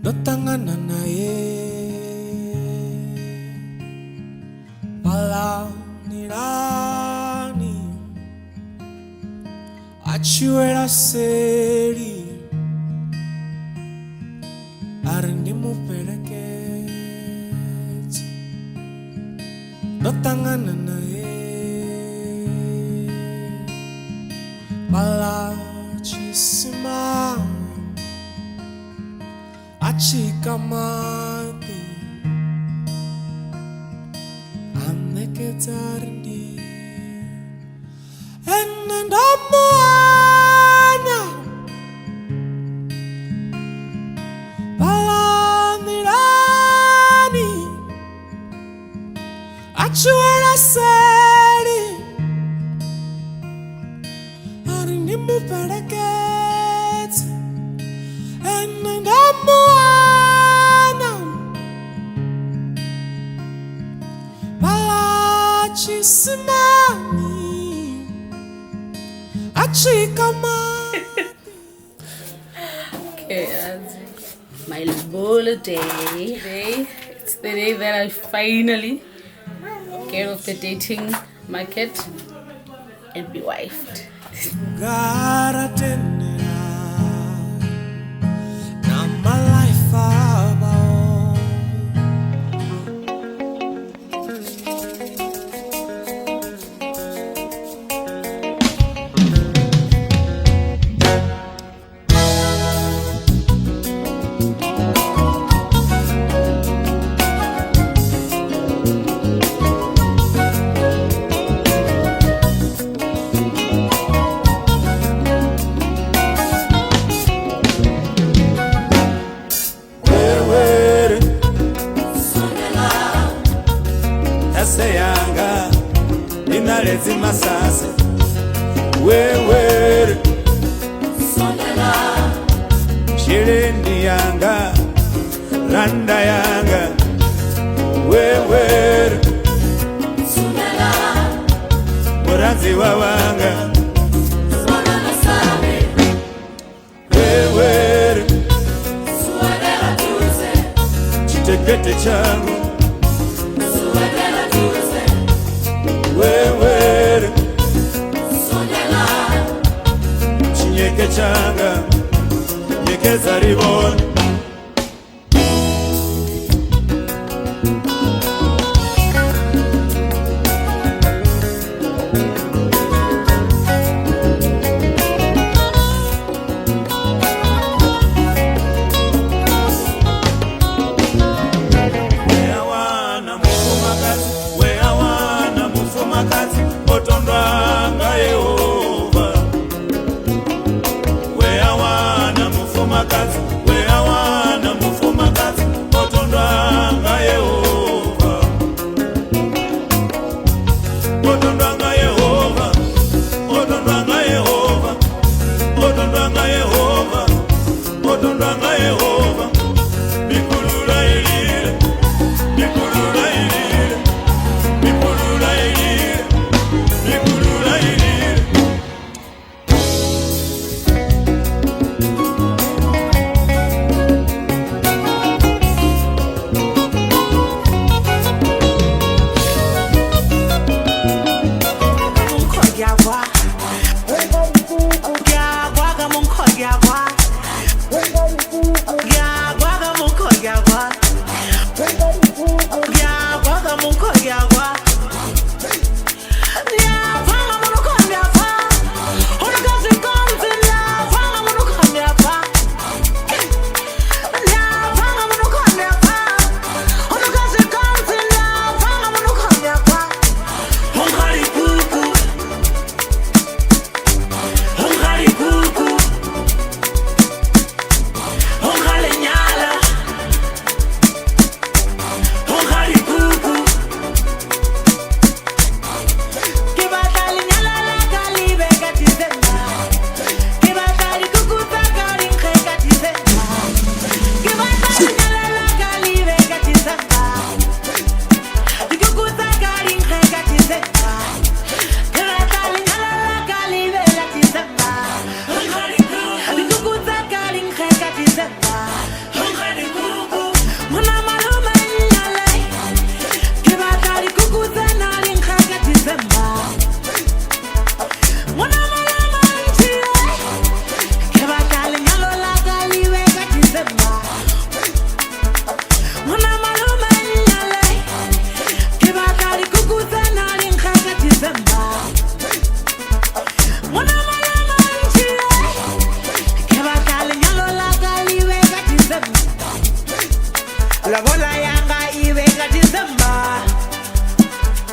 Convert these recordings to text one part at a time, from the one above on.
notangana naye palanirani achiwera seri arindimuperekezi notangana naye palachisima achikamati aneketarindi enendamuana palanirani achiwera seri arindimuperekezi enendamuana palachisimani achikamati. Okay, that's my birthday. It's the day that I finally get off the dating market and be wifed. Garatendera na my life about yanga inalezi masase wewe sondela shirendi yanga randa yanga wewe sondela muranzi wawanga sondela sabe wewe sondela tuze chitekete changu wewe sondela chinyeke changa nyekeza riboni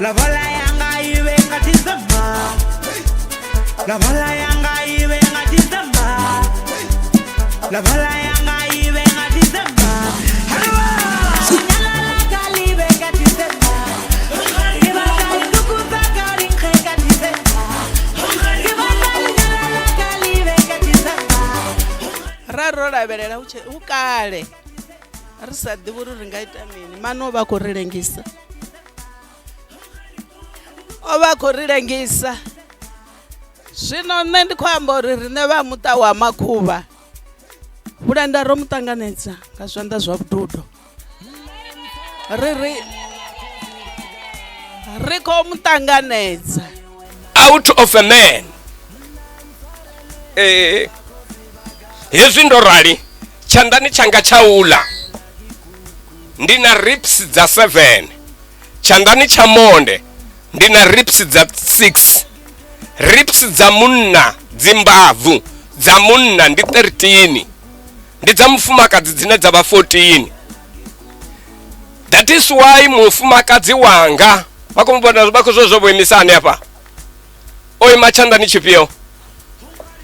La bala yanga iwe ngatizama. La bala yanga iwe ngatizama. La bala yanga iwe ngatizama. Halwa nyala kalibe ngatizama. Kibaka ndukuza kali ngatizama. Kibaka nyala kalibe ngatizama. Raro la belela ukale. Arisa diburu ringaita mini mano ba korilengisa. Oba korilengisa. Zwino nne ndi khamba uri rine vha muta wa Makhuva. Vhulenda ro mutanganedza nga zwanḓa zwa vhududo. Ri khou mutanganedza. Out of a man. Hezwi ndo rali tshandani changa chaula. Ndina rips za 7. Tshandani cha monde ndina rips za 6. Rips za munna dzimbavu za munna ndi 13. Ndi za mufumakadzi dzine dza ba 14. That is why mufumakadzi wanga bakumbona bakuzozwo boemisana hapa. Oyi machandani chipio.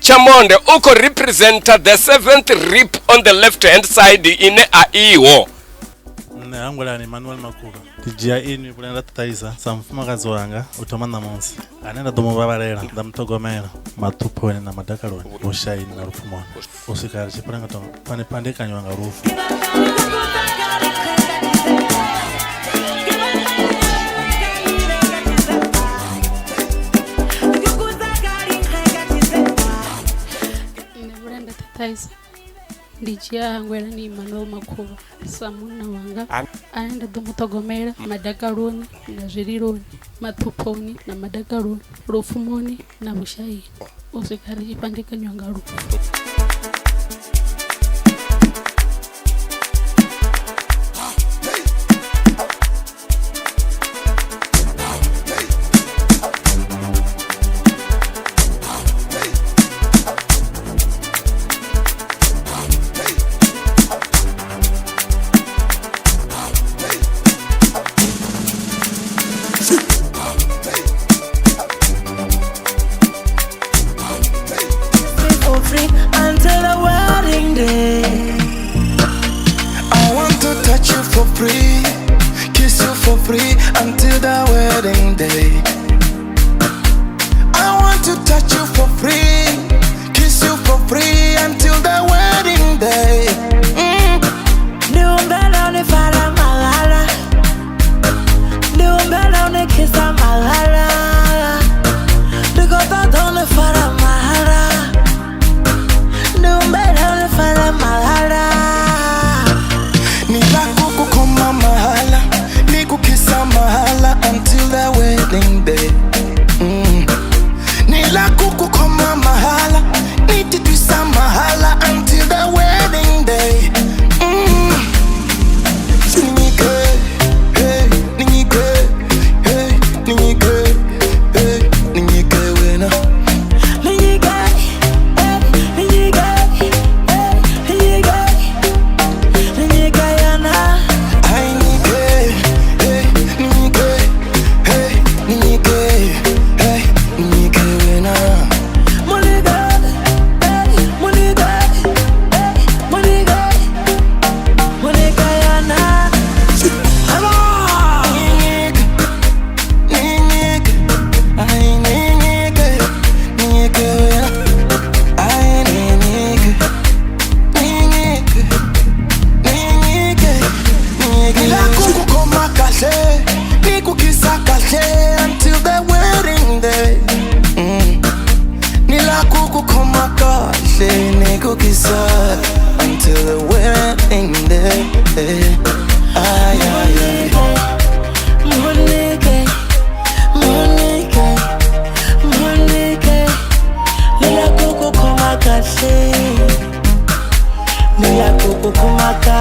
Chamonde uko represent the 7th rib on the left hand side ine aiwo. Ne angwela ni Manuel Makhuva. Tijia ini kulenda tataiza samfumakazi wanga utomana monsi. Anenda domubabalela ndamtogomera matupone na madakaloni ushaini na rufumona. Usikali chipanga to pane kanywanga rufu. Nebrenda tataiza. Ndichia ngwela ni Manuel Makhuva samuna wanga aenda domutogomera madakaloni na zvirironi matuponi na madakaloni rufumoni na bushayi usikari chipandika nyanga rufu. Until the wedding day, I want to touch you for free, kiss you for free until the wedding day. I want to touch you for free, kiss you for free until the wedding day. Niumbela unifala malala, niumbela unikisa malala, nikota done fara malala. Nilakukukoma mahala, nikukisa mahala until the wedding day. Nilakukukoma mahala, nititwisa mahala until the wedding day. Ninyike, hey, ninyike, hey, ninyike, hey, ninyike wena. Until the wedding day. Ay, ay, ay. Monique, Monique, Monique. Nila kuku kumakashi, nila kuku kumakashi.